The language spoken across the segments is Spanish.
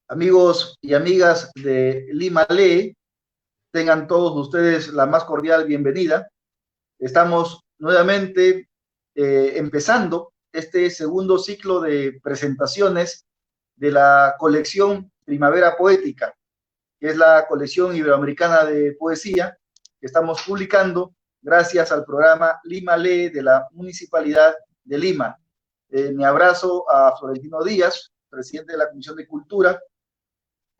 Amigos y amigas de Lima Lee, tengan todos ustedes la más cordial bienvenida. Estamos nuevamente empezando este segundo ciclo de presentaciones de la colección Primavera Poética, que es la colección iberoamericana de poesía que estamos publicando gracias al programa Lima Lee de la Municipalidad de Lima. Mi abrazo a Florentino Díaz, presidente de la Comisión de Cultura,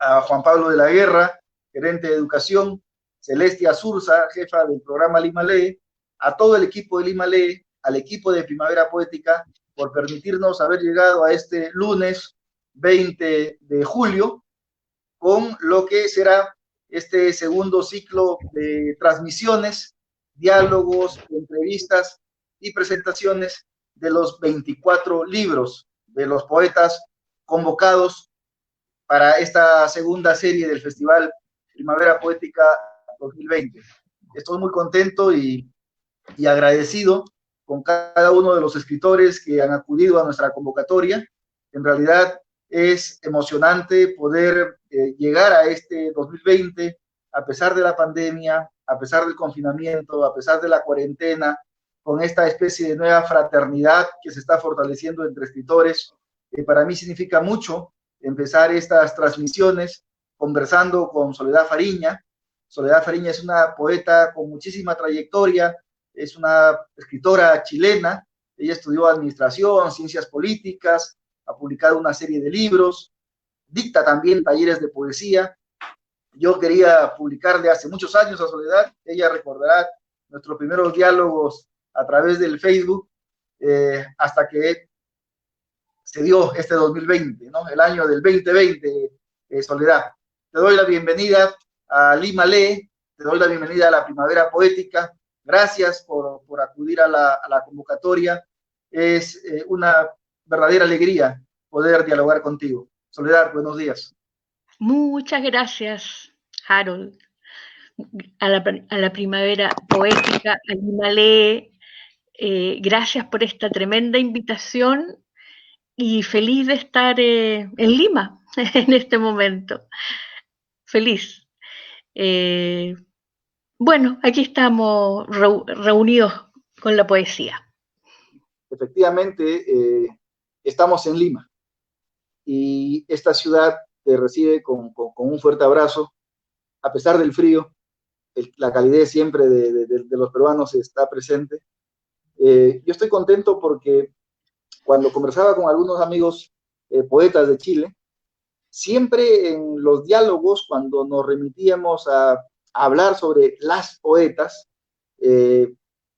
a Juan Pablo de la Guerra, gerente de educación, Celestia Surza, jefa del programa Lima Lee, a todo el equipo de Lima Lee, al equipo de Primavera Poética, por permitirnos haber llegado a este lunes 20 de julio, con lo que será este segundo ciclo de transmisiones, diálogos, entrevistas y presentaciones de los 24 libros de los poetas convocados para esta segunda serie del Festival Primavera Poética 2020. Estoy muy contento y agradecido con cada uno de los escritores que han acudido a nuestra convocatoria. En realidad es emocionante poder llegar a este 2020 a pesar de la pandemia, a pesar del confinamiento, a pesar de la cuarentena, con esta especie de nueva fraternidad que se está fortaleciendo entre escritores. Para mí significa mucho empezar estas transmisiones conversando con Soledad Fariña. Soledad Fariña es una poeta con muchísima trayectoria, es una escritora chilena. Ella estudió administración, ciencias políticas, ha publicado una serie de libros, dicta también talleres de poesía. Yo quería publicarle hace muchos años a Soledad, ella recordará nuestros primeros diálogos a través del Facebook, hasta que se dio este 2020, ¿no? El año del 2020, Soledad. Te doy la bienvenida a Lima Lee, te doy la bienvenida a la Primavera Poética. Gracias por acudir a la convocatoria. Es una verdadera alegría poder dialogar contigo. Soledad, buenos días. Muchas gracias, Harold, a la Primavera Poética, a Lima Lee. Gracias por esta tremenda invitación y feliz de estar en Lima en este momento. Feliz. Bueno, aquí estamos reunidos con la poesía. Efectivamente, estamos en Lima y esta ciudad te recibe con un fuerte abrazo, a pesar del frío. La calidez siempre de los peruanos está presente. Yo estoy contento porque cuando conversaba con algunos amigos poetas de Chile, siempre en los diálogos, cuando nos remitíamos a hablar sobre las poetas,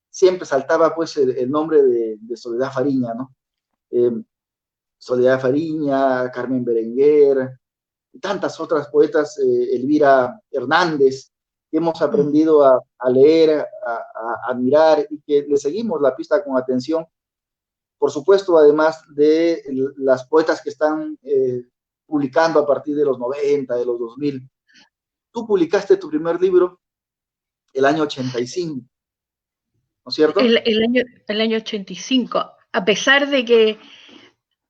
siempre saltaba pues el nombre de Soledad Fariña, ¿no? Soledad Fariña, Carmen Berenguer, y tantas otras poetas, Elvira Hernández, que hemos aprendido a leer, a admirar y que le seguimos la pista con atención. Por supuesto, además de las poetas que están publicando a partir de los 90, de los 2000. Tú publicaste tu primer libro el año 85, ¿no es cierto? El año 85, a pesar de que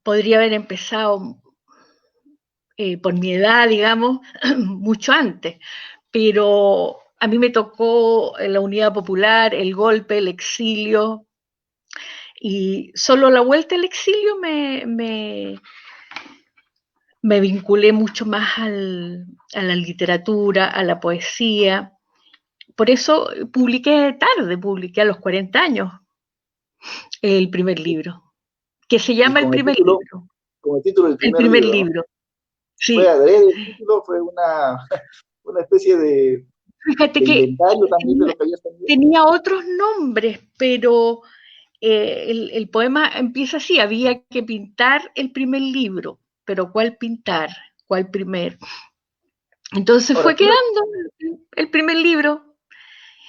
podría haber empezado por mi edad, digamos, mucho antes, pero a mí me tocó la Unidad Popular, el golpe, el exilio, y solo la vuelta al exilio me vinculé mucho más a la literatura, a la poesía. Por eso publiqué tarde, publiqué a los 40 años el primer libro, que se llama El primer libro. Con el título del El primer primer libro, ¿no? libro, sí. Fue adrede el título, fue una especie de Fíjate que inventario también de lo que habías tenido. tenía otros nombres, pero el poema empieza así: había que pintar el primer libro, pero ¿cuál pintar? ¿Cuál primer? Entonces Ahora, fue quedando el primer libro.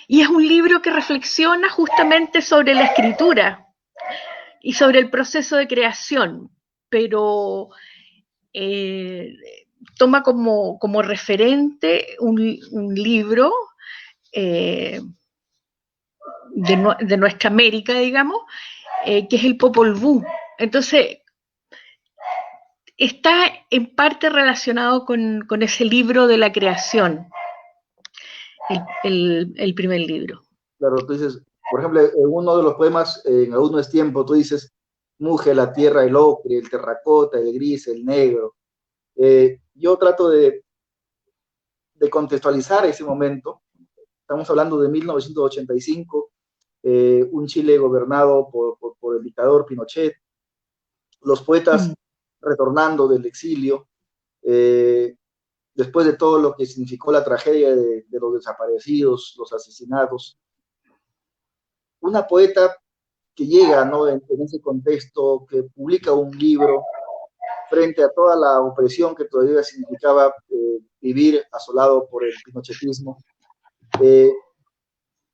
Y es un libro que reflexiona justamente sobre la escritura y sobre el proceso de creación, pero toma como referente un libro de nuestra América, digamos, que es el Popol Vuh. Entonces, está en parte relacionado con ese libro de la creación, el primer libro. Claro, tú dices, por ejemplo, en uno de los poemas, en Aún no es tiempo, tú dices, muge la tierra, el ocre, el terracota, el gris, el negro. Yo trato de contextualizar ese momento. Estamos hablando de 1985, un Chile gobernado por el dictador Pinochet, los poetas retornando del exilio, eh, después de todo lo que significó la tragedia de los desaparecidos, los asesinados. Una poeta que llega, ¿no?, en ese contexto, que publica un libro frente a toda la opresión que todavía significaba vivir asolado por el pinochetismo, eh,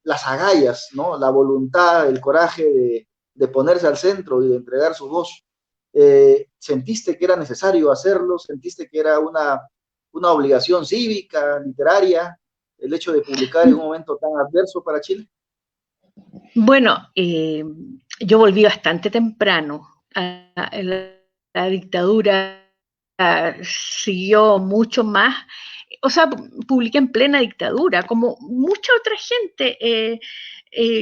las agallas, ¿no?, la voluntad, el coraje de ponerse al centro y de entregar su voz. ¿Sentiste que era necesario hacerlo? ¿Sentiste que era una obligación cívica, literaria, el hecho de publicar en un momento tan adverso para Chile? Bueno, yo volví bastante temprano. La dictadura siguió mucho más. O sea, publiqué en plena dictadura, como mucha otra gente que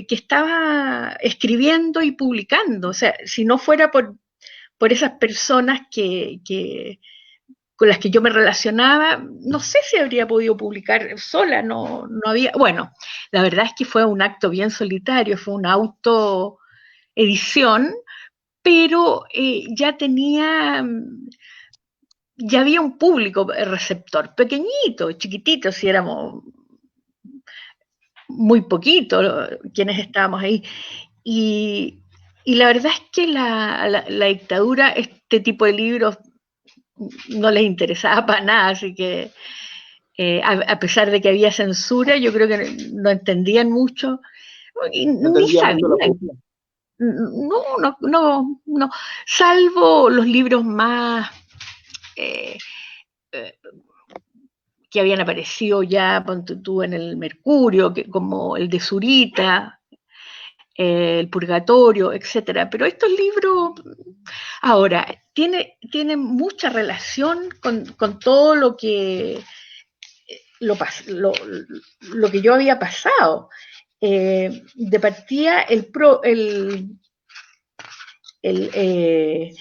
estaba escribiendo y publicando. O sea, si no fuera por esas personas con las que yo me relacionaba, no sé si habría podido publicar sola, no había, bueno, la verdad es que fue un acto bien solitario, fue una autoedición, pero ya había un público receptor, pequeñito, chiquitito, si éramos muy poquitos quienes estábamos ahí. Y, y la verdad es que la dictadura, este tipo de libros no les interesaba para nada, así que a pesar de que había censura, yo creo que no entendían mucho, No ni entendía mucho la sabían. poesía. No, salvo los libros más eh, eh, que habían aparecido ya, ponte tú, en el Mercurio, como el de Zurita, el Purgatorio, etcétera. Pero estos libros, ahora, tienen mucha relación con todo lo, lo que yo había pasado. De partida, el, eh,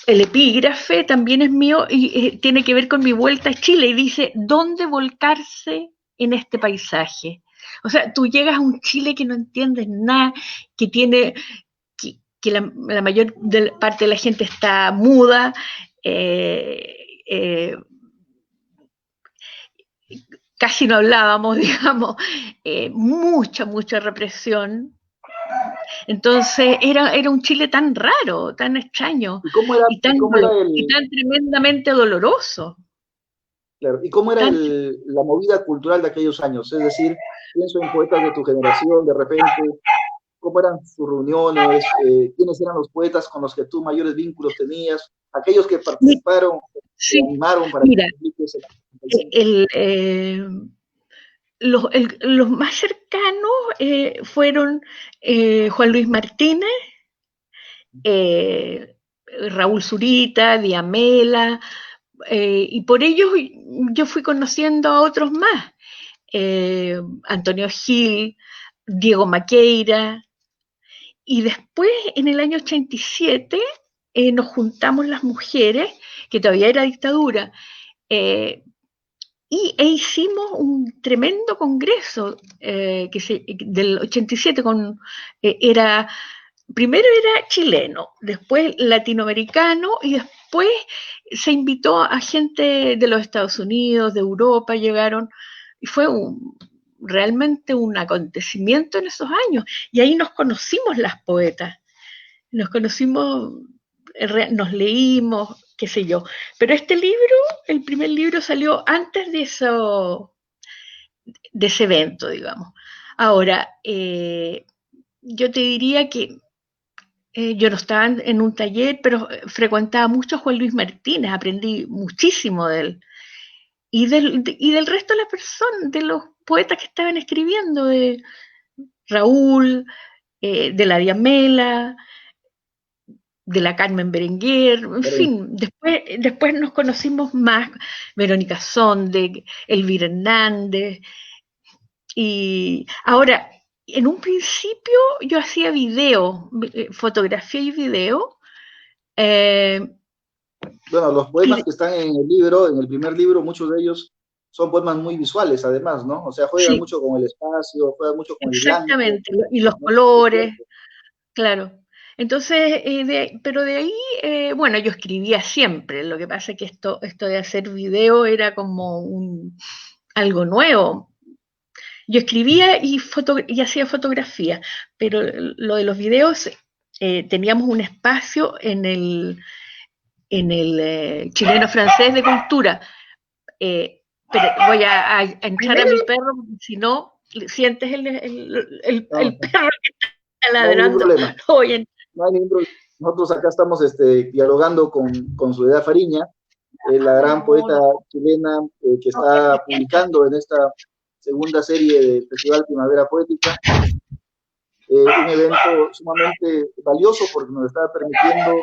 el epígrafe también es mío y tiene que ver con mi vuelta a Chile y dice, ¿dónde volcarse en este paisaje? O sea, tú llegas a un Chile que no entiendes nada, que tiene, que la mayor parte de la gente está muda, eh, eh, casi no hablábamos, digamos, mucha represión. Entonces era un Chile tan raro, tan extraño y tan tremendamente doloroso. Claro, y cómo era Tan, la movida cultural de aquellos años? Es decir, pienso en poetas de tu generación, de repente, cómo eran sus reuniones, quiénes eran los poetas con los que tú mayores vínculos tenías, aquellos que participaron, que sí, animaron para que mira, publiques el 65. los más cercanos fueron Juan Luis Martínez, eh, Raúl Zurita, Diamela, y por ellos yo fui conociendo a otros más, Antonio Gil, Diego Maqueira, y después en el año 87 nos juntamos las mujeres, que todavía era dictadura, eh, hicimos un tremendo congreso del 87 primero era chileno, después latinoamericano y después se invitó a gente de los Estados Unidos, de Europa, llegaron y fue realmente un acontecimiento en esos años y ahí nos conocimos las poetas, nos conocimos, nos leímos, qué sé yo. Pero este libro, el primer libro salió antes de ese evento, digamos. Ahora, yo te diría que yo no estaba en un taller, pero frecuentaba mucho a Juan Luis Martínez, aprendí muchísimo de él. Y del resto de las personas, de los poetas que estaban escribiendo, de Raúl, de la Diamela, de la Carmen Berenguer, en fin, después nos conocimos más, Verónica Sonde, Elvira Hernández, y ahora, en un principio yo hacía video, fotografía y video. Bueno, los poemas que están en el libro, en el primer libro, muchos de ellos son poemas muy visuales, además, ¿no? O sea, juegan sí, mucho con el espacio, juegan mucho con el blanco, exactamente, y los ¿no? colores, claro. Entonces, pero de ahí, bueno, yo escribía siempre, lo que pasa es que esto de hacer video era como algo nuevo. Yo escribía y hacía fotografía, pero lo de los videos, teníamos un espacio en el chileno francés de cultura. Pero voy a entrar a mi perro, porque si no, sientes el No, perro que está no hay ningún ladrando. problema. No voy a No hay ningún problema. Nosotros acá estamos dialogando con Soledad Fariña, la gran poeta chilena que está publicando en esta segunda serie del Festival Primavera Poética, un evento sumamente valioso porque nos está permitiendo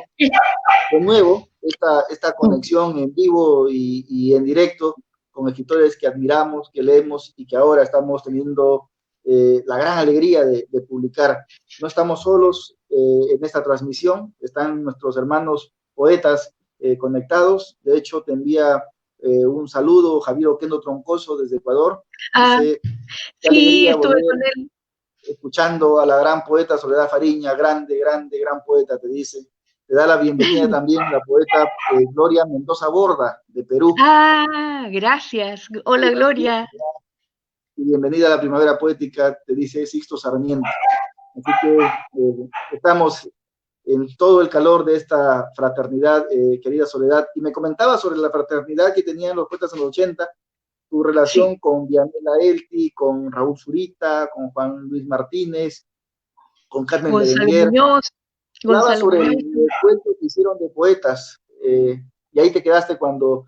de nuevo esta conexión en vivo y en directo con escritores que admiramos, que leemos y que ahora estamos teniendo la gran alegría de publicar. No estamos solos en esta transmisión, están nuestros hermanos poetas conectados. De hecho, te envía un saludo Javier Oquendo Troncoso desde Ecuador. Dice, qué sí, alegría estuve volver con él. escuchando a la gran poeta Soledad Fariña, grande, grande, gran poeta, te dice. Te da la bienvenida también la poeta Gloria Mendoza Borda, de Perú. Gracias. Hola, Gloria. Y bienvenida a la Primavera Poética, te dice Sixto Sarmiento. Así que estamos en todo el calor de esta fraternidad, querida Soledad. Y me comentaba sobre la fraternidad que tenían los poetas en los 80, tu relación con Vianela Elti, con Raúl Zurita, con Juan Luis Martínez, con Carmen Gonzalo Berenguer. Muñoz. Hablaba Gonzalo sobre Muñoz. el cuento que hicieron de poetas, y ahí te quedaste cuando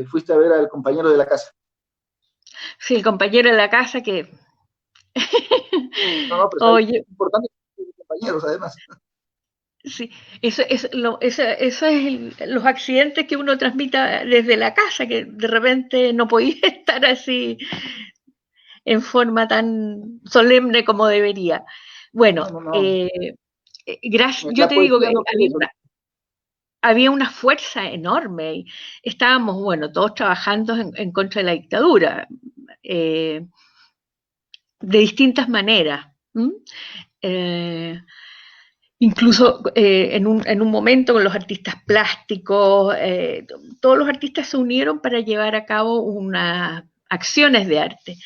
fuiste a ver al compañero de la casa. Sí, el compañero de la casa que... No, pero es Oye, importante que los compañeros, además. sí, eso es los accidentes que uno transmita desde la casa, que de repente no podía estar así en forma tan solemne como debería. Bueno, No. yo La te digo que poesía no quiere eso. había una fuerza enorme. Y estábamos, bueno, todos trabajando en contra de la dictadura, de distintas maneras. Incluso en un momento con los artistas plásticos, todos los artistas se unieron para llevar a cabo unas acciones de arte.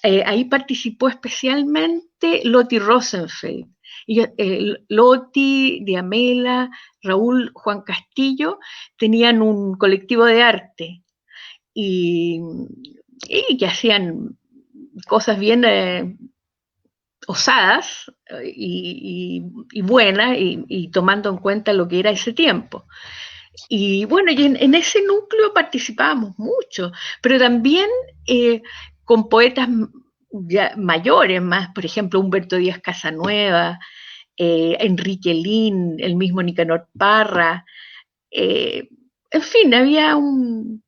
Ahí participó especialmente Loti Rosenfeld. Y, Loti, Diamela, Raúl, Juan Castillo tenían un colectivo de arte y que hacían cosas bien osadas y buenas y tomando en cuenta lo que era ese tiempo. Y bueno, y en ese núcleo participábamos mucho, pero también con poetas ya mayores, más, por ejemplo, Humberto Díaz Casanueva, Enrique Lin, el mismo Nicanor Parra, en fin, había un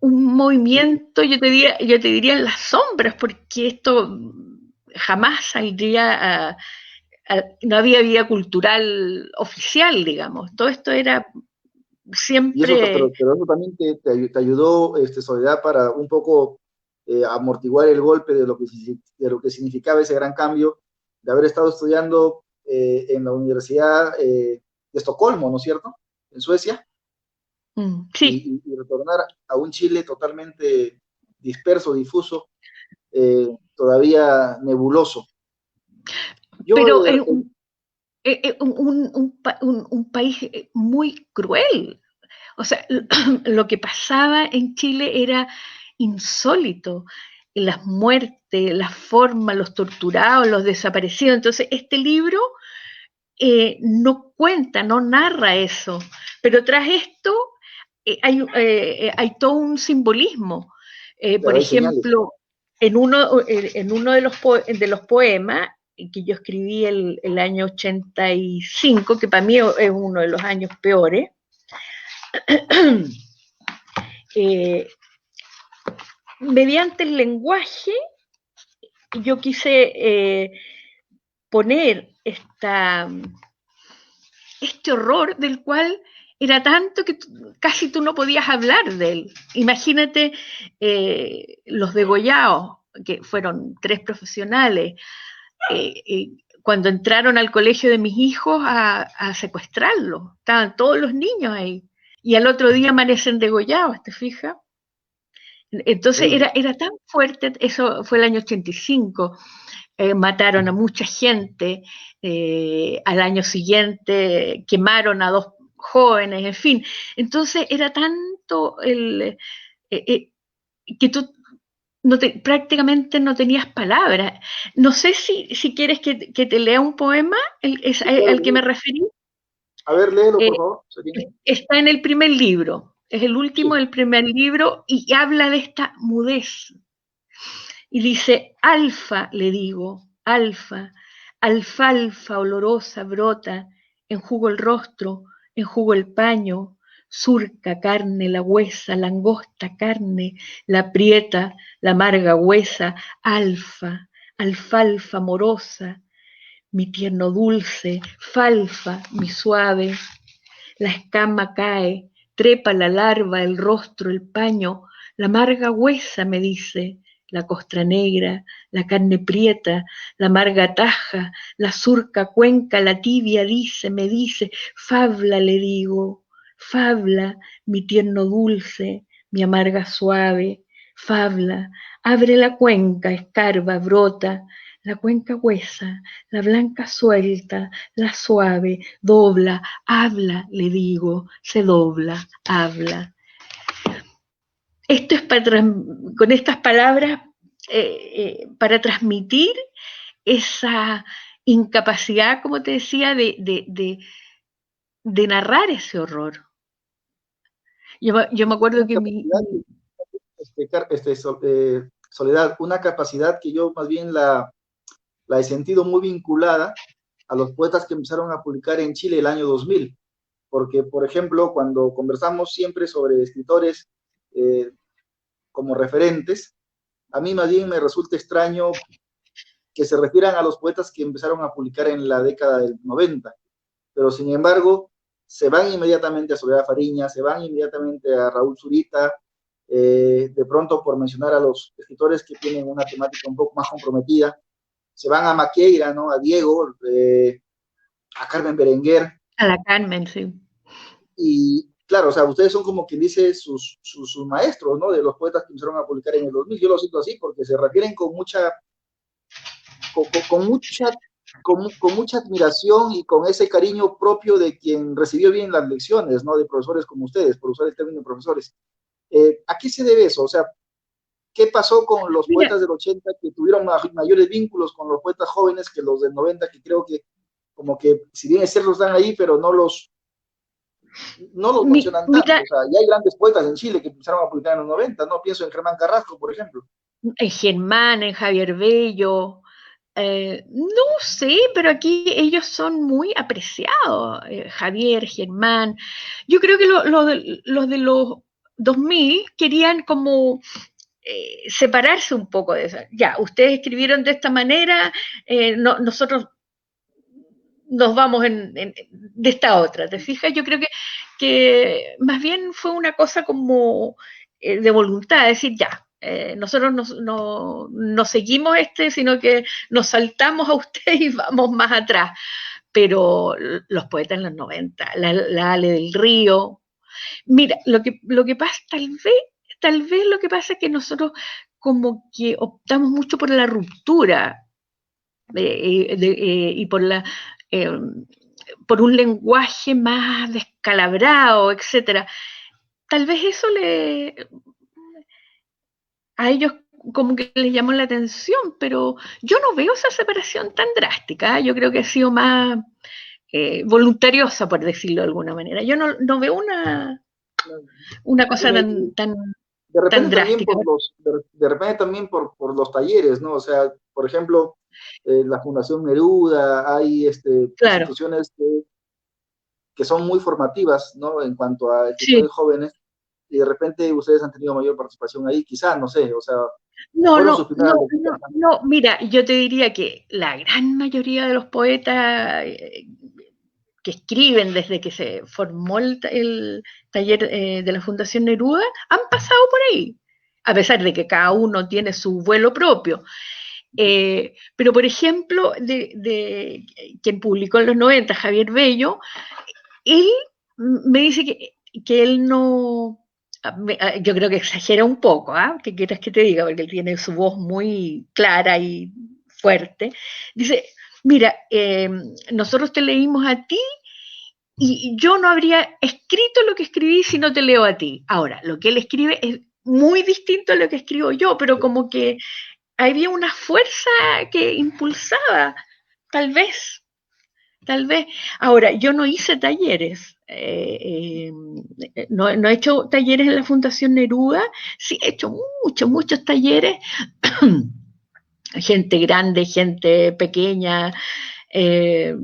movimiento, yo te diría en las sombras, porque esto jamás saldría no había vida cultural oficial, digamos. Todo esto era Y eso, siempre... pero eso también te ayudó, Soledad, para un poco amortiguar el golpe de lo que significaba ese gran cambio de haber estado estudiando en la Universidad de Estocolmo, ¿no es cierto? En Suecia, Sí, y retornar a un Chile totalmente disperso, difuso, todavía nebuloso. Yo, pero un país muy cruel. O sea, lo que pasaba en Chile era insólito. Las muertes, las formas, los torturados, los desaparecidos. Entonces, este libro no cuenta, no narra eso. Pero tras esto hay todo un simbolismo. Por claro, hay señales. ejemplo, en uno de los poemas, que yo escribí el año 85, que para mí es uno de los años peores, mediante el lenguaje yo quise poner este horror del cual era tanto que casi tú no podías hablar de él. Imagínate los degollados, que fueron 3 profesionales, cuando entraron al colegio de mis hijos a secuestrarlos, estaban todos los niños ahí, y al otro día amanecen degollados, ¿te fijas? Entonces era tan fuerte, eso fue el año 85, mataron a mucha gente, al año siguiente quemaron a 2 jóvenes, en fin. Entonces era tanto que tú prácticamente no tenías palabras. No sé si quieres que te lea un poema, al que me referí. A ver, léelo, por favor. Está en el primer libro, es el último del primer libro y habla de esta mudez. Y dice, alfa, le digo, alfa, alfalfa olorosa brota, enjugo el rostro, enjugo el paño, surca carne la huesa, langosta carne, la aprieta, la amarga huesa, alfa, alfalfa morosa, mi tierno dulce, falfa, mi suave, la escama cae, trepa la larva, el rostro, el paño, la amarga huesa me dice, la costra negra, la carne prieta, la amarga taja, la surca cuenca, la tibia dice, me dice, fabla le digo, fabla, mi tierno dulce, mi amarga suave, fabla, abre la cuenca, escarba, brota, la cuenca huesa, la blanca suelta, la suave, dobla, habla, le digo, se dobla, habla. Esto es con estas palabras para transmitir esa incapacidad, como te decía, de narrar ese horror. Yo me acuerdo que Soledad, una capacidad que yo más bien la he sentido muy vinculada a los poetas que empezaron a publicar en Chile el año 2000, porque, por ejemplo, cuando conversamos siempre sobre escritores como referentes, a mí más bien me resulta extraño que se refieran a los poetas que empezaron a publicar en la década del 90, pero sin embargo se van inmediatamente a Soledad Fariña, se van inmediatamente a Raúl Zurita, de pronto por mencionar a los escritores que tienen una temática un poco más comprometida, se van a Maqueira, ¿no? A Diego, a Carmen Berenguer. A la Carmen, sí. Y claro, o sea, ustedes son como quien dice sus maestros, ¿no? De los poetas que empezaron a publicar en el 2000. Yo lo siento así porque se refieren con mucha admiración y con ese cariño propio de quien recibió bien las lecciones, ¿no? De profesores como ustedes, por usar el término de profesores. ¿A qué se debe eso? O sea, ¿qué pasó con los poetas del 80 que tuvieron mayores vínculos con los poetas jóvenes que los del 90, que creo que como que, si bien es cierto, están ahí, pero no los mencionan tanto? O sea, ya hay grandes poetas en Chile que empezaron a publicar en los 90, ¿no? Pienso en Germán Carrasco, por ejemplo. En Germán, en Javier Bello, no sé, pero aquí ellos son muy apreciados, Javier, Germán. Yo creo que los de los 2000 querían como separarse un poco de eso. Ya, ustedes escribieron de esta manera, nosotros nos vamos de esta otra, ¿te fijas? Yo creo que más bien fue una cosa como de voluntad, es decir, ya, nosotros no seguimos sino que nos saltamos a usted y vamos más atrás. Pero los poetas en los 90, la Ale del Río. Mira, lo que pasa, tal vez lo que pasa es que nosotros como que optamos mucho por la ruptura y por un lenguaje más descalabrado, etcétera. Tal vez eso a ellos como que les llamó la atención, pero yo no veo esa separación tan drástica. Yo creo que ha sido más voluntariosa, por decirlo de alguna manera. Yo no veo una cosa tan de repente drástica. También de repente también por los talleres, ¿no? O sea, por ejemplo, la Fundación Neruda, hay claro, instituciones que son muy formativas, ¿no? En cuanto a sí. escritores jóvenes, y de repente ustedes han tenido mayor participación ahí, quizá, no sé, o sea, ¿o No, fueron no, sus primeras no, lecturas? no, no, mira, yo te diría que la gran mayoría de los poetas que escriben desde que se formó el taller de la Fundación Neruda han pasado por ahí, a pesar de que cada uno tiene su vuelo propio. Pero, por ejemplo, quien publicó en los 90, Javier Bello, él me dice que él no, yo creo que exagera un poco, ¿ah? ¿Qué quieres que te diga? Porque él tiene su voz muy clara y fuerte. Dice, mira, nosotros te leímos a ti y yo no habría escrito lo que escribí si no te leo a ti. Ahora, lo que él escribe es muy distinto a lo que escribo yo, pero como que había una fuerza que impulsaba, tal vez, tal vez. Ahora, yo no hice talleres, no he hecho talleres en la Fundación Neruda, sí he hecho muchos talleres, gente grande, gente pequeña, eh,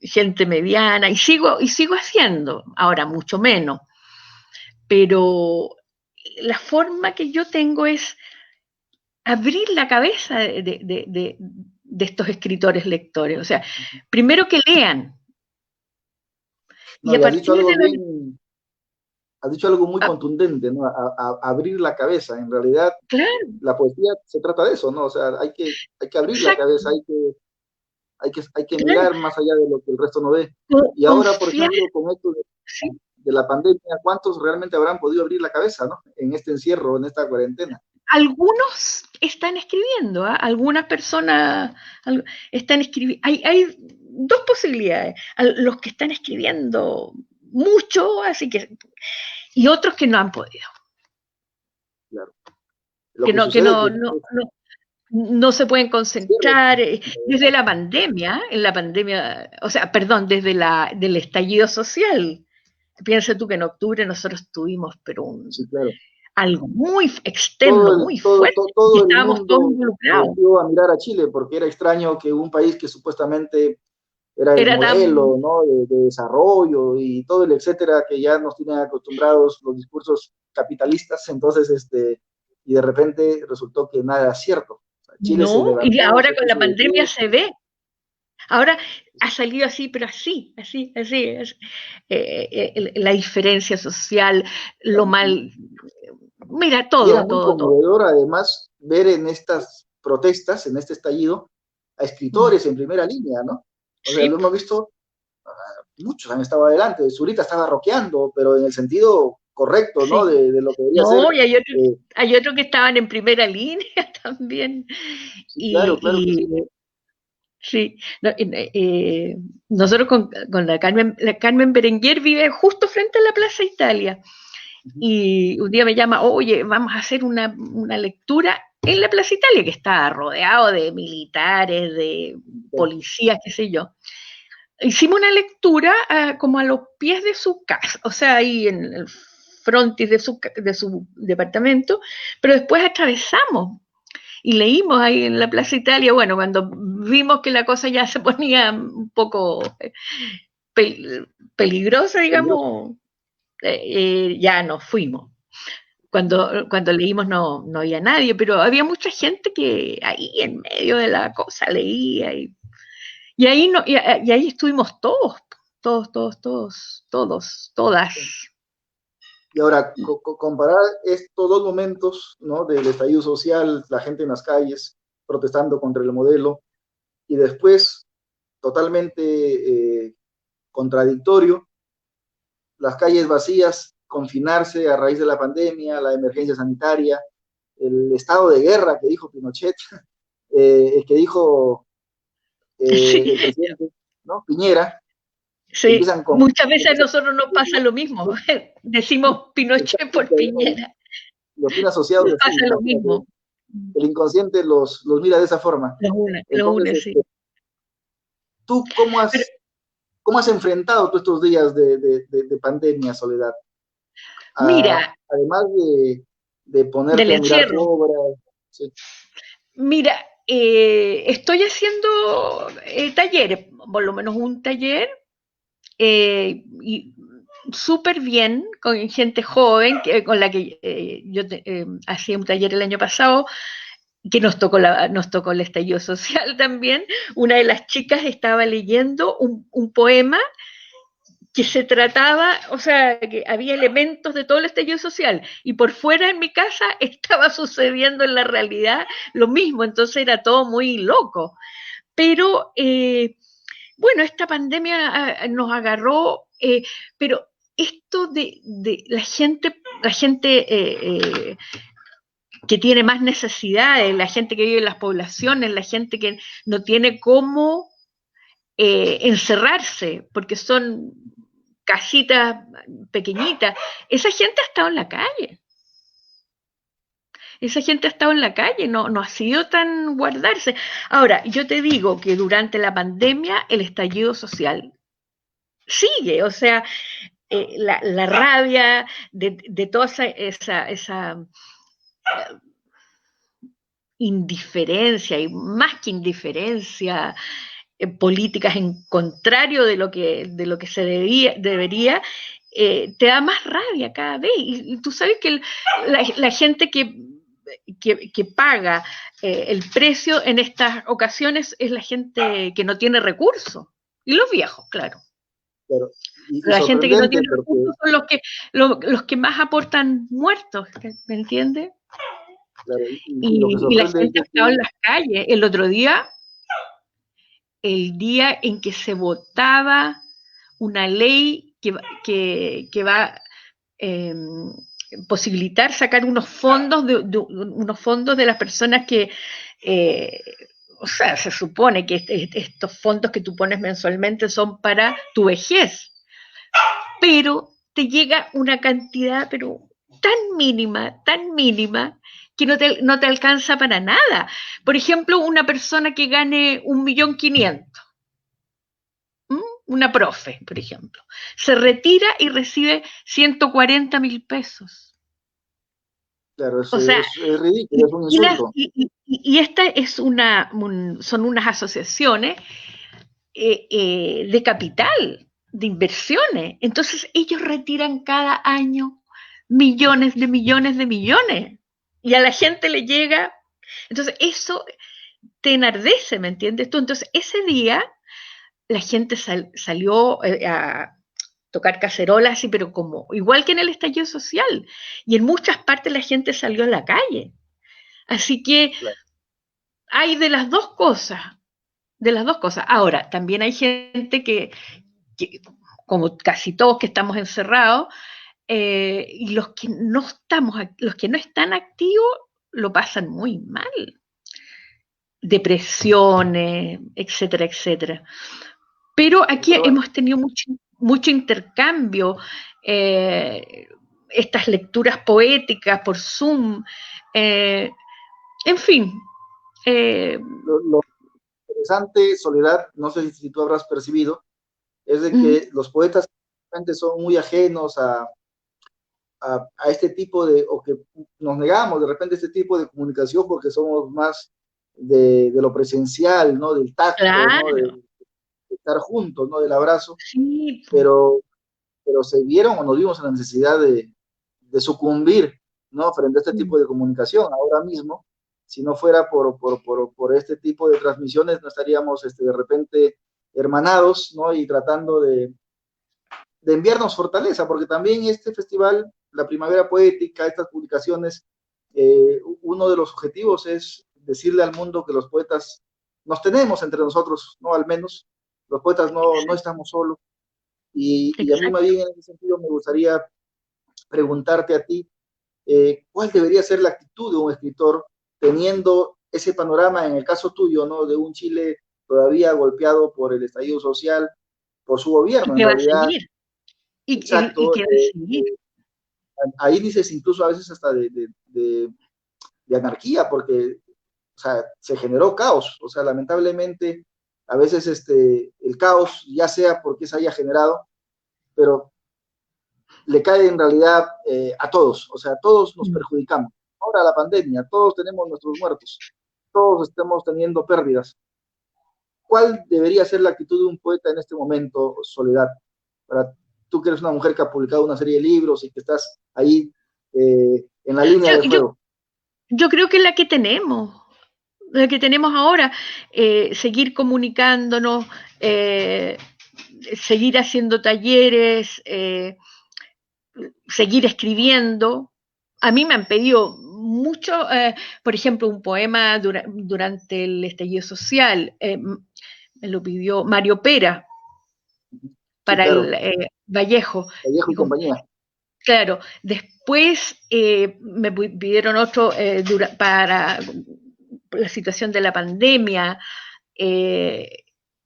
gente mediana, y sigo haciendo, ahora mucho menos, pero la forma que yo tengo es abrir la cabeza de estos escritores lectores. O sea, primero que lean y No, a y partir de la... has dicho algo muy Ah, contundente, ¿no? Abrir la cabeza. En realidad, claro, la poesía se trata de eso, ¿no? O sea, hay que abrir la exacto, cabeza, hay que claro, mirar más allá de lo que el resto no ve. Y ahora, por confiar, ejemplo, con esto sí. de la pandemia, ¿cuántos realmente habrán podido abrir la cabeza, ¿no? En este encierro, en esta cuarentena. Algunos están escribiendo, ¿ah? Algunas personas están escribiendo. Hay dos posibilidades. Los que están escribiendo mucho, así y otros que no han podido, Claro. Lo que que no, que sucede no, que no, no, no se pueden cierre, concentrar. Desde la pandemia, en la pandemia, o sea, perdón, del estallido social. Piensa tú que en octubre nosotros tuvimos, pero sí, claro. algo muy externo, muy fuerte, y Todo el estábamos todos mundo involucrados. volvió a mirar a Chile porque era extraño que un país que supuestamente era el Era tan... modelo, ¿no? De desarrollo y todo el etcétera que ya nos tienen acostumbrados los discursos capitalistas, entonces, y de repente resultó que nada era cierto. O sea, Chile se No, y levantó, ahora se con la puso de pandemia pie. se ve. Ahora ha salido así, pero así. La diferencia social, lo mal. Mira, Y era todo, muy todo, todo. conmovedor además ver en estas protestas, en este estallido, a Mm. escritores en primera línea, ¿no? O sea, Sí, lo hemos visto, muchos han estado adelante, Zurita estaba rockeando, pero en el sentido correcto, ¿no? sí. De lo que debería ser. No, y Eh, hay otros que estaban en primera línea también. sí, claro, claro que Y, sí. y sí, no, nosotros con la Carmen Berenguer vive justo frente a la Plaza Italia. Ujú. Y un día me llama, oye, vamos a hacer una lectura en la Plaza Italia, que está rodeado de militares, de policías, qué sé yo. Hicimos una lectura como a los pies de su casa, o sea, ahí en el frontis de su departamento, pero después atravesamos y leímos ahí en la Plaza Italia. Bueno, cuando vimos que la cosa ya se ponía un poco peligrosa, Peligroso. digamos, ya nos fuimos. Cuando leímos no había nadie, pero había mucha gente que ahí en medio de la cosa leía. Y ahí, no, y ahí estuvimos todas. Y ahora, comparar estos dos momentos, ¿no? Del estallido social, la gente en las calles protestando contra el modelo, y después, totalmente contradictorio, las calles vacías, confinarse a raíz de la pandemia, la emergencia sanitaria, el estado de guerra que dijo Pinochet, que dijo Sí, el presidente, ¿no? Piñera, que sí. empiezan con... Muchas veces a nosotros nos pasa lo mismo. Decimos Pinochet por Exactamente, ¿no? Piñera. Los tiene asociados Nos así, pasa lo imagínate, mismo. el inconsciente los mira de esa forma. Los Entonces, une, sí. ¿tú Pero cómo has enfrentado tú estos días de pandemia, Soledad? mira, Además de del ponerte a mirar tu encierro. obra, ¿sí? Mira, estoy haciendo talleres, por lo menos un taller, y súper bien, con gente joven, con la que yo hacía un taller el año pasado, que nos tocó el estallido social también. Una de las chicas estaba leyendo un poema que se trataba, o sea, que había elementos de todo el estallido social, y por fuera en mi casa estaba sucediendo en la realidad lo mismo, entonces era todo muy loco. Pero bueno, esta pandemia nos agarró, pero esto de la gente que tiene más necesidades, la gente que vive en las poblaciones, la gente que no tiene cómo encerrarse, porque son casitas pequeñitas, esa gente ha estado en la calle. Esa gente ha estado en la calle, no ha sido tan guardarse. Ahora, yo te digo que durante la pandemia el estallido social sigue, o sea, la rabia de toda esa indiferencia, y más que indiferencia, políticas en contrario de lo que se debería, te da más rabia cada vez. Y tú sabes que la gente que paga el precio en estas ocasiones es la gente que no tiene recursos. Y los viejos, claro. Pero, y La gente que no sorprendente tiene porque, recursos son los que más aportan muertos, ¿me entiendes? claro, y lo que Y la sorprende es gente ha de estado en que, las calles. El otro día, el día en que se votaba una ley que va eh, posibilitar sacar unos fondos de las personas que, eh, o sea, se supone que estos fondos que tú pones mensualmente son para tu vejez, pero te llega una cantidad, pero tan mínima, que no te alcanza para nada. Por ejemplo, una persona que gane 1.500.000, una profe, por ejemplo, se retira y recibe 140.000 pesos. claro, O sea, es ridículo, es un insulto. y esta es son unas asociaciones de capital, de inversiones. Entonces ellos retiran cada año millones de millones de millones. Y a la gente le llega. Entonces eso te enardece, ¿me entiendes tú? Entonces ese día la gente salió a tocar cacerolas, pero como igual que en el estallido social. Y en muchas partes la gente salió a la calle. Así que Claro. hay de las dos cosas, de las dos cosas. Ahora, también hay gente que como casi todos que estamos encerrados, y los que no están activos lo pasan muy mal. Depresiones, etcétera, etcétera. Pero aquí Pero bueno, hemos tenido mucho intercambio, eh, estas lecturas poéticas por Zoom, eh, en fin. eh, lo interesante, Soledad, no sé si tú habrás percibido, es de mm, que los poetas realmente son muy ajenos a este tipo de, o que nos negamos de repente a este tipo de comunicación porque somos más de lo presencial, ¿no? Del tacto, ¿no? claro, De estar juntos, ¿no? Del abrazo, sí, pero, pero se vieron o nos vimos en la necesidad de sucumbir, ¿no? Frente a este tipo de comunicación. Ahora mismo, si no fuera por este tipo de transmisiones, no estaríamos de repente hermanados, ¿no? Y tratando de enviarnos fortaleza, porque también este festival, la Primavera Poética, estas publicaciones, uno de los objetivos es decirle al mundo que los poetas nos tenemos entre nosotros, ¿no? Al menos los poetas no exacto, estamos solos. Y a mí más exacto. bien en ese sentido me gustaría preguntarte a ti, ¿cuál debería ser la actitud de un escritor teniendo ese panorama, en el caso tuyo, ¿no? De un Chile todavía golpeado por el estallido social, por su Y gobierno, en que va a realidad, seguir, y exacto. que va a seguir. Ahí dices incluso a veces hasta de anarquía, porque o sea, se generó caos. O sea, lamentablemente, a veces el caos, ya sea porque se haya generado, pero le cae en realidad a todos. O sea, todos nos perjudicamos. Ahora la pandemia, todos tenemos nuestros muertos. todos estemos teniendo pérdidas. ¿Cuál debería ser la actitud de un poeta en este momento, Soledad? Para tú que eres una mujer que ha publicado una serie de libros y que estás ahí en la línea de fuego. Yo creo que la que tenemos ahora, seguir comunicándonos, seguir haciendo talleres, seguir escribiendo. A mí me han pedido mucho, por ejemplo, un poema durante el estallido social, me lo pidió Mario Pera para sí, claro. El Vallejo. Vallejo y compañía. Claro, después me pidieron otro para la situación de la pandemia.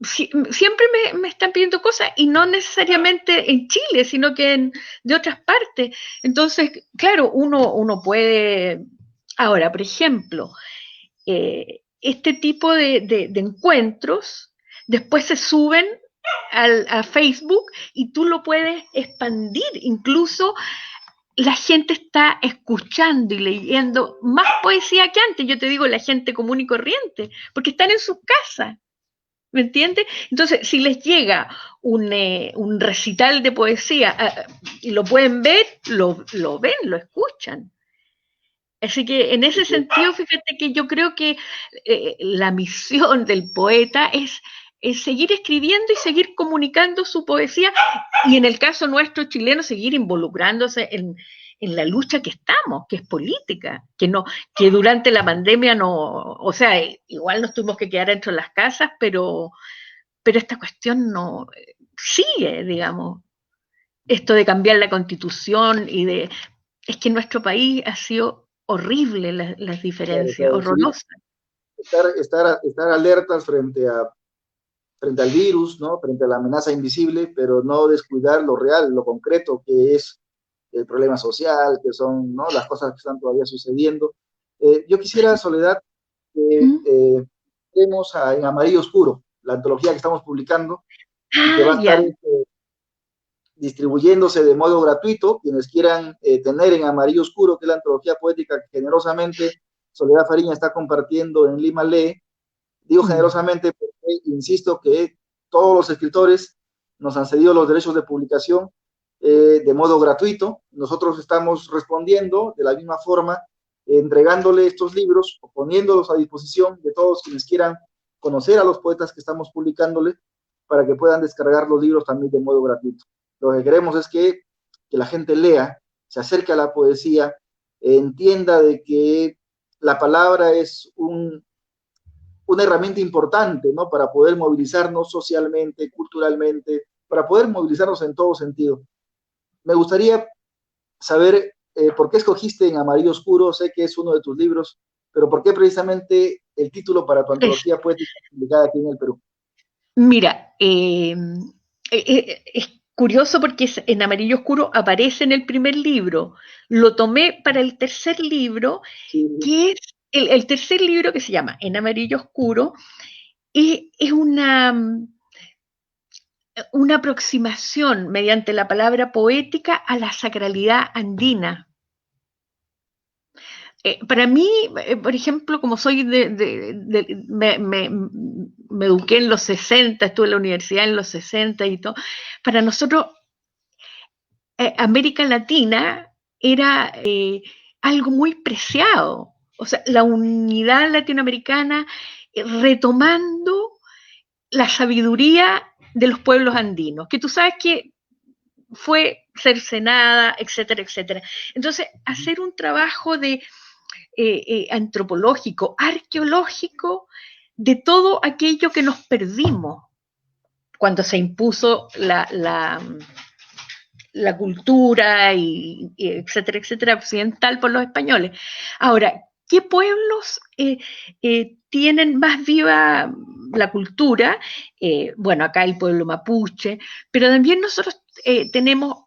Siempre me están pidiendo cosas y no necesariamente en Chile, sino que de otras partes. Entonces, claro, uno puede... Ahora, por ejemplo, este tipo de encuentros después se suben a Facebook y tú lo puedes expandir. Incluso la gente está escuchando y leyendo más poesía que antes. Yo te digo, la gente común y corriente, porque están en sus casas. ¿Me entiendes? Entonces, si les llega un recital de poesía y lo pueden ver, lo ven, lo escuchan. Así que en ese sentido, fíjate que yo creo que la misión del poeta es seguir escribiendo y seguir comunicando su poesía y en el caso nuestro chileno seguir involucrándose en la lucha que estamos, que es política, que durante la pandemia o sea, igual nos tuvimos que quedar dentro de las casas, pero esta cuestión no sigue, digamos, esto de cambiar la constitución es que en nuestro país ha sido horrible las diferencias, claro, horrorosas. Estar alertas frente al virus, ¿no? Frente a la amenaza invisible, pero no descuidar lo real, lo concreto, que es el problema social, que son, ¿no?, las cosas que están todavía sucediendo. Yo quisiera, Soledad, que vemos en Amarillo Oscuro, la antología que estamos publicando, y que va a estar distribuyéndose de modo gratuito. Quienes quieran tener en Amarillo Oscuro, que es la antología poética que generosamente Soledad Fariña está compartiendo en Lima Lee. Digo generosamente porque insisto que todos los escritores nos han cedido los derechos de publicación de modo gratuito. Nosotros estamos respondiendo de la misma forma, entregándole estos libros o poniéndolos a disposición de todos quienes quieran conocer a los poetas que estamos publicándole, para que puedan descargar los libros también de modo gratuito. Lo que queremos es que la gente lea, se acerque a la poesía, entienda de que la palabra es una herramienta importante, ¿no?, para poder movilizarnos socialmente, culturalmente, para poder movilizarnos en todo sentido. Me gustaría saber por qué escogiste En Amarillo Oscuro. Sé que es uno de tus libros, pero ¿por qué precisamente el título para tu antología poética publicada aquí en el Perú? Mira, es curioso porque En Amarillo Oscuro aparece en el primer libro. Lo tomé para el tercer libro, sí, que es el tercer libro, que se llama En Amarillo Oscuro, es una aproximación mediante la palabra poética a la sacralidad andina. Para mí, por ejemplo, como soy me eduqué en los 60, estuve en la universidad en los 60 y todo, para nosotros América Latina era algo muy preciado. O sea, la unidad latinoamericana retomando la sabiduría de los pueblos andinos, que tú sabes que fue cercenada, etcétera, etcétera. Entonces, hacer un trabajo antropológico, arqueológico, de todo aquello que nos perdimos cuando se impuso la cultura y etcétera, etcétera, occidental por los españoles. Ahora, ¿qué pueblos tienen más viva la cultura? Bueno, acá el pueblo mapuche, pero también nosotros tenemos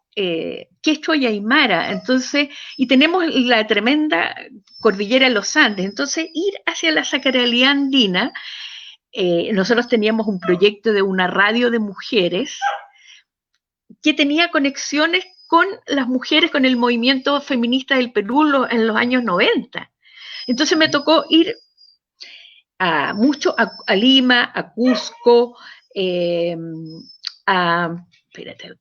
quechua y aymara, entonces, y tenemos la tremenda cordillera de los Andes. Entonces, ir hacia la sacralidad andina, nosotros teníamos un proyecto de una radio de mujeres que tenía conexiones con las mujeres, con el movimiento feminista del Perú en los años 90. Entonces me tocó ir a Lima, a Cusco, espérate,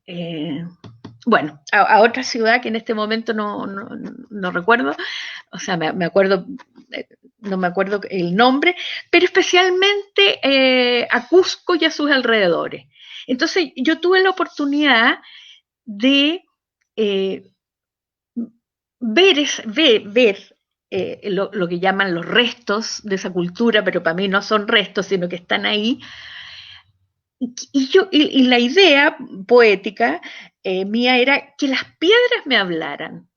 bueno, a otra ciudad que en este momento no recuerdo, o sea, me acuerdo, no me acuerdo el nombre, pero especialmente a Cusco y a sus alrededores. Entonces yo tuve la oportunidad de ver lo que llaman los restos de esa cultura, pero para mí no son restos, sino que están ahí. Y la idea poética mía era que las piedras me hablaran,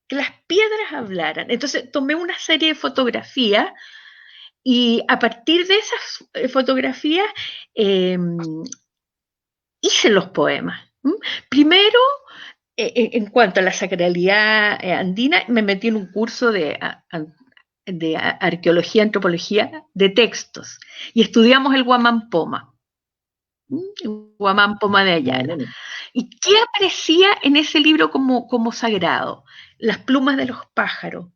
que las piedras hablaran. Entonces tomé una serie de fotografías y a partir de esas fotografías eh, hice los poemas. Primero, en cuanto a la sacralidad andina, me metí en un curso de arqueología, antropología de textos y estudiamos el Guamampoma. Guamampoma de Ayala. ¿Y qué aparecía en ese libro como sagrado? Las plumas de los pájaros,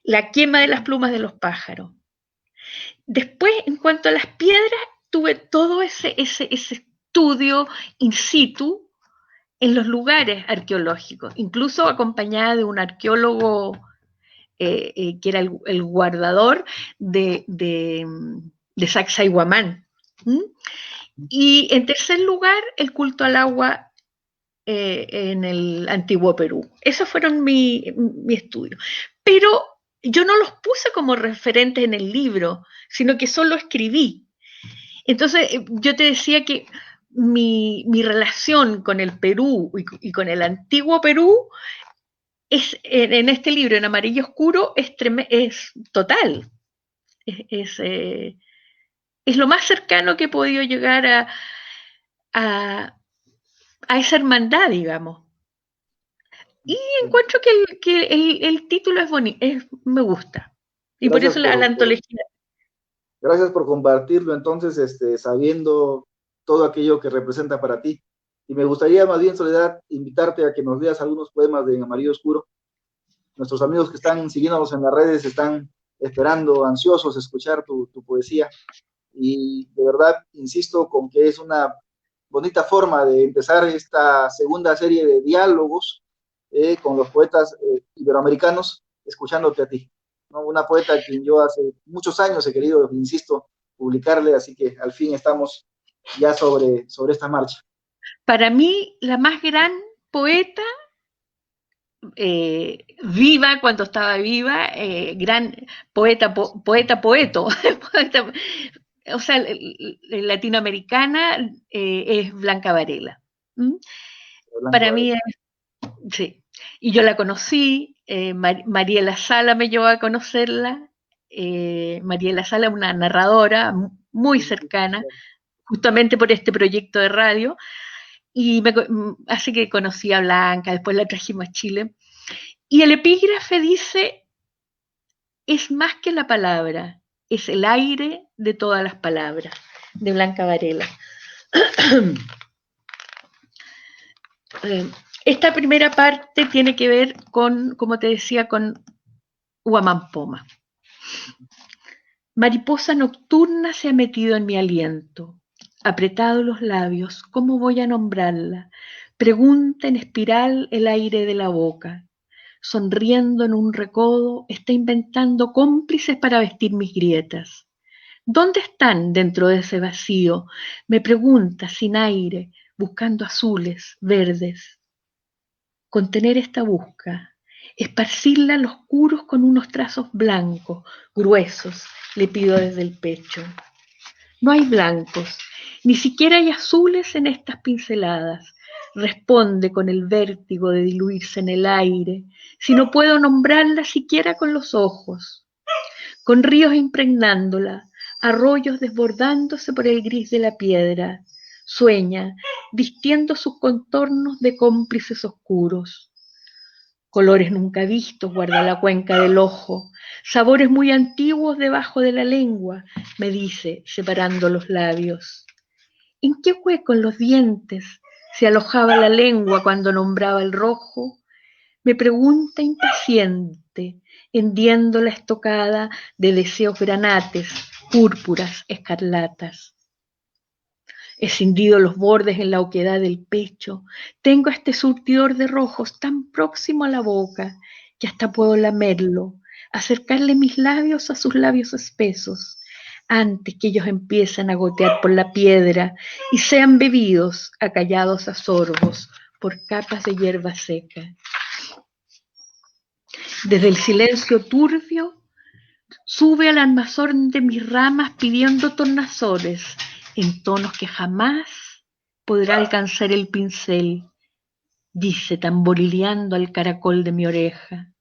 la quema de las plumas de los pájaros. Después, en cuanto a las piedras, tuve todo ese estudio in situ en los lugares arqueológicos, incluso acompañada de un arqueólogo que era el guardador de Sacsayhuamán. Y en tercer lugar, el culto al agua en el antiguo Perú. Esos fueron mi estudio. Pero yo no los puse como referentes en el libro, sino que solo escribí. Entonces, yo te decía que mi relación con el Perú y con el antiguo Perú es, en este libro, en Amarillo Oscuro, es total. Es lo más cercano que he podido llegar a esa hermandad, digamos. Y encuentro que el título es bonito, me gusta. Y Gracias por eso la antología. Gracias por compartirlo, entonces, sabiendo todo aquello que representa para ti. Y me gustaría más bien, Soledad, invitarte a que nos leas algunos poemas de Amarillo Oscuro. Nuestros amigos que están siguiéndonos en las redes están esperando, ansiosos, escuchar tu poesía. Y de verdad, insisto con que es una bonita forma de empezar esta segunda serie de diálogos con los poetas iberoamericanos, escuchándote a ti, ¿no? Una poeta a quien yo hace muchos años he querido, insisto, publicarle, así que al fin estamos ya sobre esta marcha. Para mí, la más gran poeta, viva cuando estaba viva, gran poeto, poeta, o sea, latinoamericana, es Blanca Varela. Para mí es, sí. Y yo la conocí, Mariela Sala me llevó a conocerla, Mariela Sala, una narradora muy cercana, justamente por este proyecto de radio, y así que conocí a Blanca, después la trajimos a Chile. Y el epígrafe dice, es más que la palabra, es el aire de todas las palabras, de Blanca Varela. Esta primera parte tiene que ver con, como te decía, con Huamampoma. Mariposa nocturna se ha metido en mi aliento, apretado los labios, ¿cómo voy a nombrarla? Pregunta en espiral el aire de la boca. Sonriendo en un recodo, está inventando cómplices para vestir mis grietas. ¿Dónde están dentro de ese vacío? Me pregunta sin aire, buscando azules, verdes. Contener esta busca, esparcirla a los oscuros con unos trazos blancos, gruesos, le pido desde el pecho. No hay blancos, ni siquiera hay azules en estas pinceladas. Responde con el vértigo de diluirse en el aire, si no puedo nombrarla siquiera con los ojos. Con ríos impregnándola, arroyos desbordándose por el gris de la piedra. Sueña, vistiendo sus contornos de cómplices oscuros. Colores nunca vistos guarda la cuenca del ojo, sabores muy antiguos debajo de la lengua, me dice, separando los labios. ¿En qué hueco en los dientes se alojaba la lengua cuando nombraba el rojo? me pregunta impaciente, hendiendo la estocada de deseos granates, púrpuras, escarlatas. He cindido los bordes en la oquedad del pecho. Tengo este surtidor de rojos tan próximo a la boca que hasta puedo lamerlo, acercarle mis labios a sus labios espesos, antes que ellos empiecen a gotear por la piedra y sean bebidos, acallados a sorbos, por capas de hierba seca. Desde el silencio turbio, sube al armazón de mis ramas pidiendo tornasoles, en tonos que jamás podrá alcanzar el pincel, dice tamborileando al caracol de mi oreja,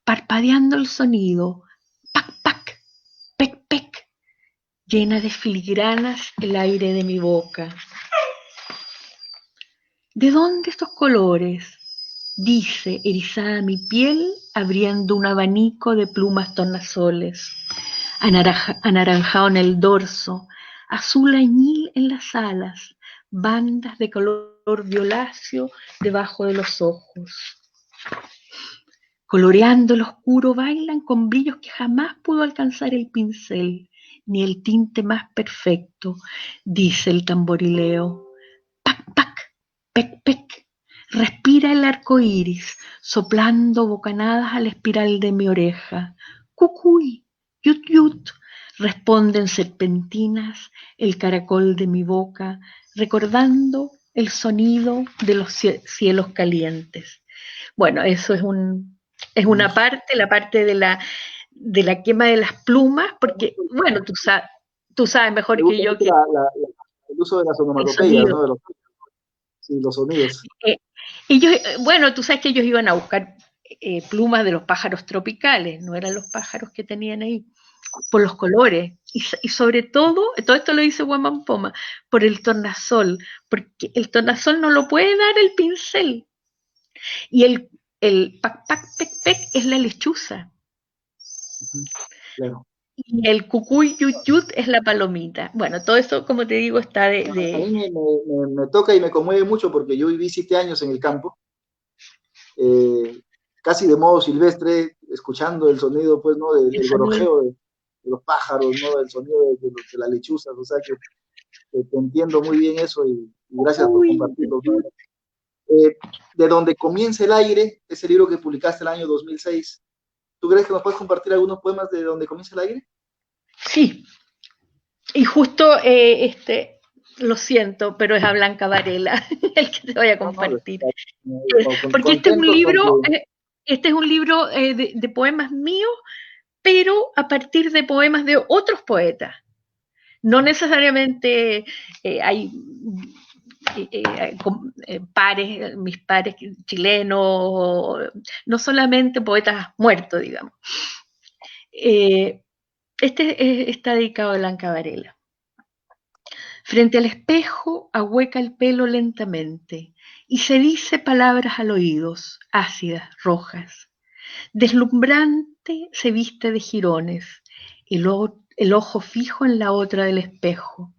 parpadeando el sonido, pac, pac, pec, pec, llena de filigranas el aire de mi boca. ¿De dónde estos colores? Dice, erizada mi piel, abriendo un abanico de plumas tornasoles, anaranjado en el dorso, azul añil en las alas, bandas de color violáceo debajo de los ojos. Coloreando el oscuro bailan con brillos que jamás pudo alcanzar el pincel, ni el tinte más perfecto, dice el tamborileo. Pac, pac, pec, pec. Respira el arco iris, soplando bocanadas a la espiral de mi oreja. Cucuy, yut, yut, responden serpentinas el caracol de mi boca, recordando el sonido de los cielos calientes. Bueno, eso es una parte, la parte de la quema de las plumas, porque, bueno, tú sabes mejor que yo que el uso de las onomatopeyas, ¿no? Sí, los sonidos. Ellos, bueno, tú sabes que ellos iban a buscar plumas de los pájaros tropicales, no eran los pájaros que tenían ahí, por los colores, y sobre todo esto lo dice Guamampoma, por el tornasol, porque el tornasol no lo puede dar el pincel, y el pac, pac, pec, pec es la lechuza. Claro. Y el cucuy yut yut es la palomita. Bueno, todo eso, como te digo, está A mí me toca y me conmueve mucho porque yo viví 7 años en el campo, casi de modo silvestre, escuchando el sonido, pues, ¿no? Del gorojeo de los pájaros, ¿no? El sonido de las lechuzas, o sea que te entiendo muy bien eso y gracias por compartirlo. De donde comienza el aire, ese libro que publicaste el año 2006, ¿tú crees que nos puedes compartir algunos poemas de donde comienza el aire? Sí, y justo lo siento, pero es a Blanca Varela el que te voy a compartir. Porque este es un libro de poemas míos, pero a partir de poemas de otros poetas. No necesariamente hay mis pares chilenos, no solamente poetas muertos, digamos. Está dedicado a Blanca Varela. Frente al espejo ahueca el pelo lentamente y se dice palabras al oído, ácidas, rojas. Deslumbrante se viste de jirones, el ojo fijo en la otra del espejo.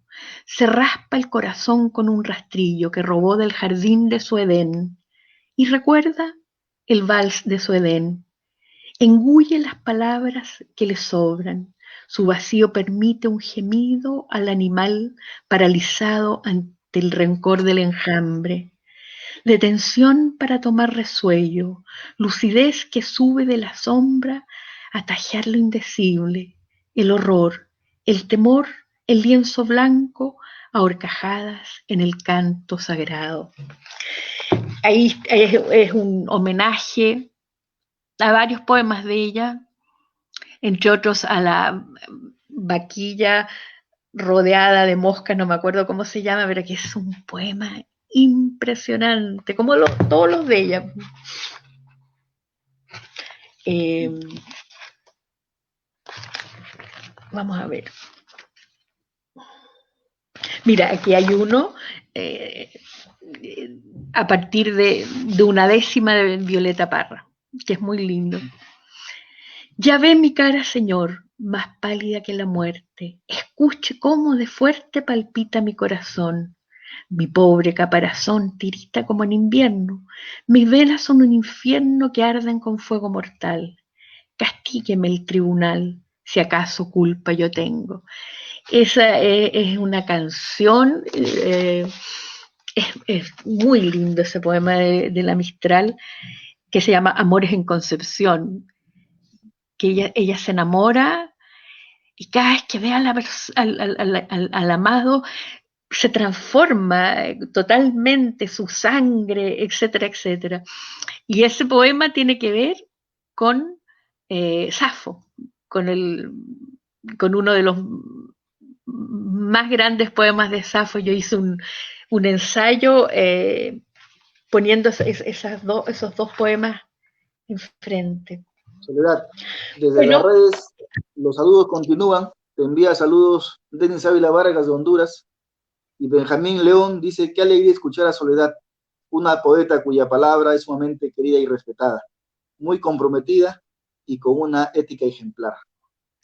Se raspa el corazón con un rastrillo que robó del jardín de su Edén y recuerda el vals de su Edén. Engulle las palabras que le sobran. Su vacío permite un gemido al animal paralizado ante el rencor del enjambre. Detención para tomar resuello, lucidez que sube de la sombra a tallar lo indecible, el horror, el temor, el lienzo blanco a horcajadas en el canto sagrado. Ahí es un homenaje a varios poemas de ella, entre otros a la vaquilla rodeada de moscas, no me acuerdo cómo se llama, pero que es un poema impresionante, como todos los de ella. Vamos a ver. Mira, aquí hay uno a partir de una décima de Violeta Parra, que es muy lindo. Ya ve mi cara, Señor, más pálida que la muerte. Escuche cómo de fuerte palpita mi corazón. Mi pobre caparazón tirita como en invierno. Mis velas son un infierno que arden con fuego mortal. Castígueme el tribunal, si acaso culpa yo tengo. Esa es una canción, es muy lindo ese poema de la Mistral, que se llama Amores en Concepción, que ella se enamora y cada vez que ve al amado se transforma totalmente su sangre, etcétera, etcétera. Y ese poema tiene que ver con Safo, con uno de los más grandes poemas de Safo. Yo hice un ensayo poniendo esos dos poemas enfrente. Soledad, desde las Bueno, redes los saludos continúan. Te envía saludos Denis Ávila Vargas de Honduras, y Benjamín León dice: qué alegría escuchar a Soledad, una poeta cuya palabra es sumamente querida y respetada, muy comprometida y con una ética ejemplar.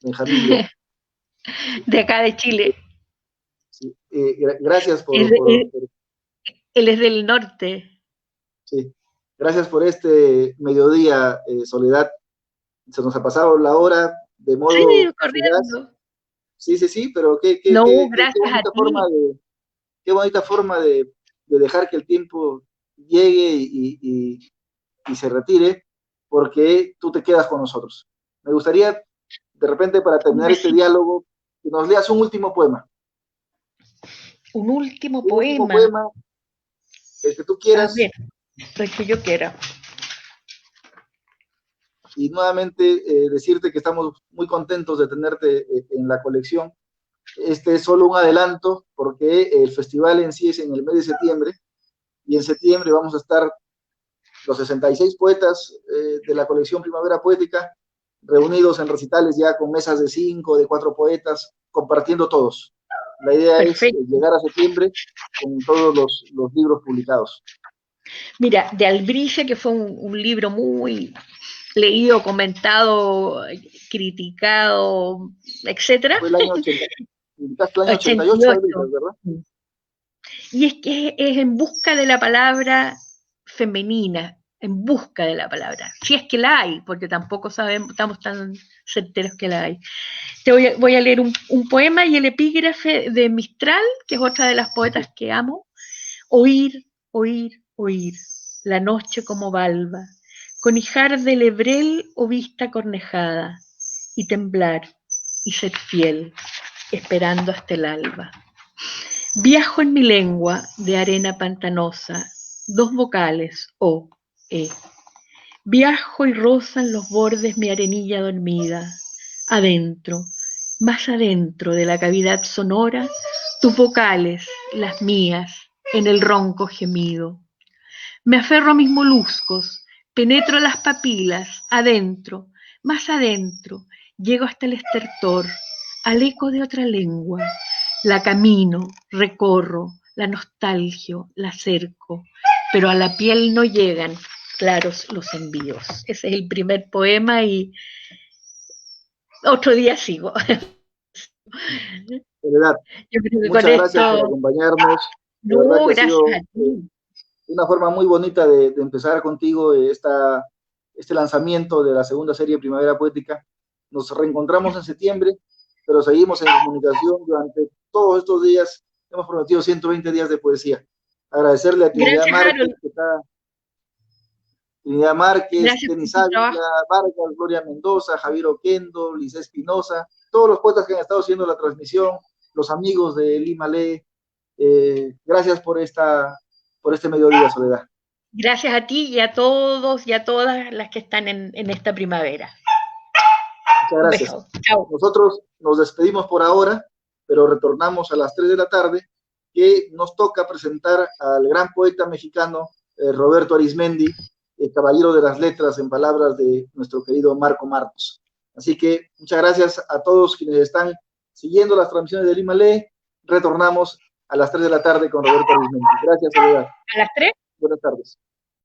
Benjamín León. De acá de Chile. Sí, gracias Él es del norte. Sí, gracias por este mediodía, Soledad. Se nos ha pasado la hora de Sí, modo fugaz. corriendo. Sí, pero No, gracias a ti. qué bonita forma de dejar que el tiempo llegue y se retire, porque tú te quedas con nosotros. Me gustaría, de repente, para Un terminar este besito. diálogo, que nos leas un último poema. Un último Un último poema. poema, el que tú A quieras, ver, el que yo quiera. y nuevamente decirte que estamos muy contentos de tenerte en la colección. Este es solo un adelanto, porque el festival en sí es en el mes de septiembre, y en septiembre vamos a estar los 66 poetas de la colección Primavera Poética, reunidos en recitales ya con mesas de 5, de 4 poetas, compartiendo todos. La idea es Perfecto. llegar a septiembre con todos los libros publicados. Mira, de Albricia, que fue un libro muy leído, comentado, criticado, etcétera. Fue el año 80, indicaste el año 88, 88. ¿verdad? Y es que es en busca de la palabra femenina, en busca de la palabra, si es que la hay, porque tampoco sabemos, estamos tan certeros que la hay. Voy a leer un poema y el epígrafe de Mistral, que es otra de las poetas que amo. Oír, oír, oír, la noche como balba, con hijar de lebrel o vista cornejada, y temblar, y ser fiel, esperando hasta el alba. Viajo en mi lengua de arena pantanosa, dos vocales, O, E. Viajo y rozan los bordes mi arenilla dormida. Adentro, más adentro de la cavidad sonora, tus vocales, las mías, en el ronco gemido. Me aferro a mis moluscos, penetro las papilas, adentro, más adentro, llego hasta el estertor, al eco de otra lengua. La camino, recorro, la nostalgio, la cerco, pero a la piel no llegan claros los envíos. Ese es el primer poema y otro día sigo. Soledad, Yo creo que con muchas gracias por esto, acompañarnos. De verdad no, que ha gracias sido a ti. una forma muy bonita de empezar contigo este lanzamiento de la segunda serie Primavera Poética. Nos reencontramos en septiembre, pero seguimos en comunicación durante todos estos días. Hemos prometido 120 días de poesía. Agradecerle a Gracias, Harold. Trinidad Márquez, Gracias por Denis tu trabajo. Ávila, Vargas, Gloria Mendoza, Javier Oquendo, Liz Espinosa, todos los poetas que han estado haciendo la transmisión, los amigos de Lima Lee. Gracias por este mediodía, Soledad. Gracias a ti y a todos y a todas las que están en esta primavera. Muchas gracias. Un beso. Chao. Nosotros nos despedimos por ahora, pero retornamos a las 3 de la tarde, que nos toca presentar al gran poeta mexicano Roberto Arizmendi, el caballero de las letras, en palabras de nuestro querido Marco Marcos. Así que muchas gracias a todos quienes están siguiendo las transmisiones de Lima Lee. Retornamos a las 3 de la tarde con Roberto Arizmendi. Gracias, Soledad. ¿A las 3? Buenas tardes.